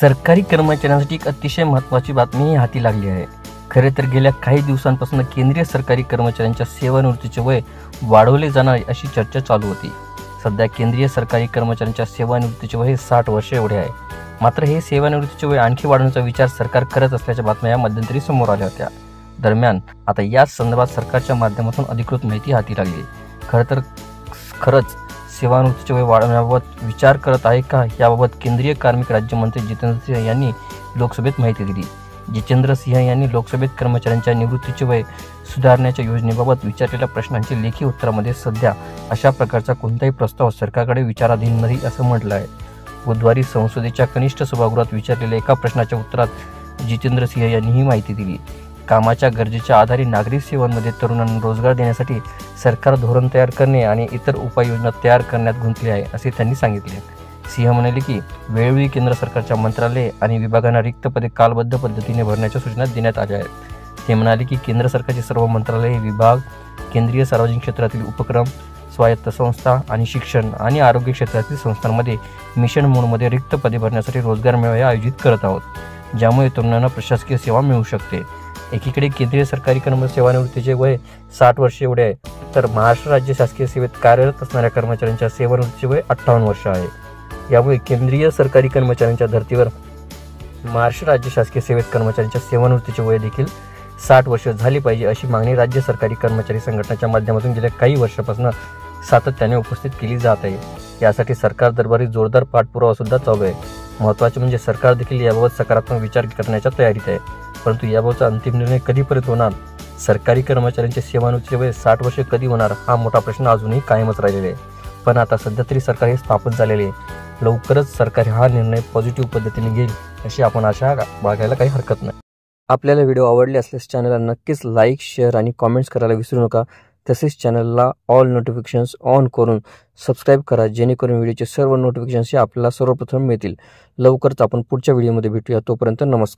सरकारी कर्मचाऱ्यांसाठी एक अतिशय महत्त्वाची बातमी हाती लागली आहे. खरे तर गेल्या काही दिवसांपासून केंद्रीय सरकारी कर्मचाऱ्यांच्या सेवानिवृत्तीचे वय वाढवले जाणार अशी चर्चा चालू होती. सध्या केंद्रीय सरकारी कर्मचाऱ्यांच्या सेवानिवृत्तीचे वय 60 वर्षे एवढे आहे. मात्र हे सेवानिवृत्तीचे वय आणखी वाढवण्याचा विचार सरकार करत असल्याच्या बातम्या या मध्यंतरी समोर आल्या होत्या. दरम्यान आता याच संदर्भात सरकारच्या माध्यमातून अधिकृत माहिती हाती लागली. खरंच सेवानिवृत्तीचे वय वाढवण्याबाबत विचार करत आहे का, याबाबत केंद्रीय कार्मिक राज्यमंत्री जितेंद्र सिंह यांनी लोकसभेत माहिती दिली. जितेंद्र सिंह यांनी लोकसभेत कर्मचाऱ्यांच्या निवृत्तीचे वय सुधारण्याच्या योजनेबाबत विचारलेल्या प्रश्नांची लेखी उत्तरामध्ये सध्या अशा प्रकारचा कोणताही प्रस्ताव सरकारकडे विचाराधीन नाही असं म्हटलं आहे. बुधवारी संसदेच्या कनिष्ठ सभागृहात विचारलेल्या एका प्रश्नाच्या उत्तरात जितेंद्र सिंह यांनी ही माहिती दिली. कामाच्या गरजेच्या आधारे नागरी सेवांमध्ये तरुणांना रोजगार देण्यासाठी सरकार धोरण तयार करणे आणि इतर उपाययोजना तयार करण्यात गुंतले आहे असे त्यांनी सांगितले. सिंह म्हणाले की वेळोवेळी केंद्र सरकारच्या मंत्रालये आणि विभागांना रिक्त पदे कालबद्ध पद्धतीने भरण्याच्या सूचना देण्यात आल्या आहेत. ते म्हणाले की केंद्र सरकारचे सर्व मंत्रालये, विभाग, केंद्रीय सार्वजनिक क्षेत्रातील उपक्रम, स्वायत्त संस्था आणि शिक्षण आणि आरोग्य क्षेत्रातील संस्थांमध्ये मिशन मोडमध्ये रिक्त पदे भरण्यासाठी रोजगार मेळावे आयोजित करत आहोत, ज्यामुळे तरुणांना प्रशासकीय सेवा मिळू शकते. एकीकडे केंद्रीय सरकारी कर्मचारी सेवानिवृत्तीचे वय 60 वर्षे एवढे आहे, तर महाराष्ट्र राज्य शासकीय सेवेत कार्यरत असणाऱ्या कर्मचाऱ्यांच्या सेवानिवृत्तीचे वय 58 वर्ष आहे. यामुळे केंद्रीय सरकारी कर्मचाऱ्यांच्या धर्तीवर महाराष्ट्र राज्य शासकीय सेवेत कर्मचाऱ्यांच्या सेवानिवृत्तीचे वय देखील 60 वर्ष झाली पाहिजे अशी मागणी राज्य सरकारी कर्मचारी संघटनेच्या माध्यमातून गेल्या काही वर्षापासून सातत्याने उपस्थित केली जात आहे. यासाठी सरकार दरबारी जोरदार पाठपुरावा सुद्धा चालू आहे. महत्त्वाचे म्हणजे सरकार देखील याबाबत सकारात्मक विचार करण्याच्या तयारीत आहे. परंतु याबाबतचा अंतिम निर्णय कधीपर्यंत होणार, सरकारी कर्मचाऱ्यांचे सेवानिवृत्तीचे वय 60 वर्षे कधी होणार, हा मोठा प्रश्न अजूनही कायमच राहिलेला आहे. पण आता सध्या तरी सरकार हे स्थापन झालेले आहे. लवकरच सरकार हा निर्णय पॉझिटिव्ह पद्धतीने घेईल अशी आपण आशा बाळगायला काही हरकत नाही. आपल्याला व्हिडिओ आवडले असल्यास चॅनलला नक्कीच लाईक, शेअर आणि कॉमेंट्स करायला विसरू नका. तसेच चॅनलला ऑल नोटिफिकेशन्स ऑन करून सबस्क्राईब करा, जेणेकरून व्हिडिओचे सर्व नोटिफिकेशन्स आपल्याला सर्वप्रथम मिळतील. लवकरच आपण पुढच्या व्हिडिओमध्ये भेटूया. तोपर्यंत नमस्कार.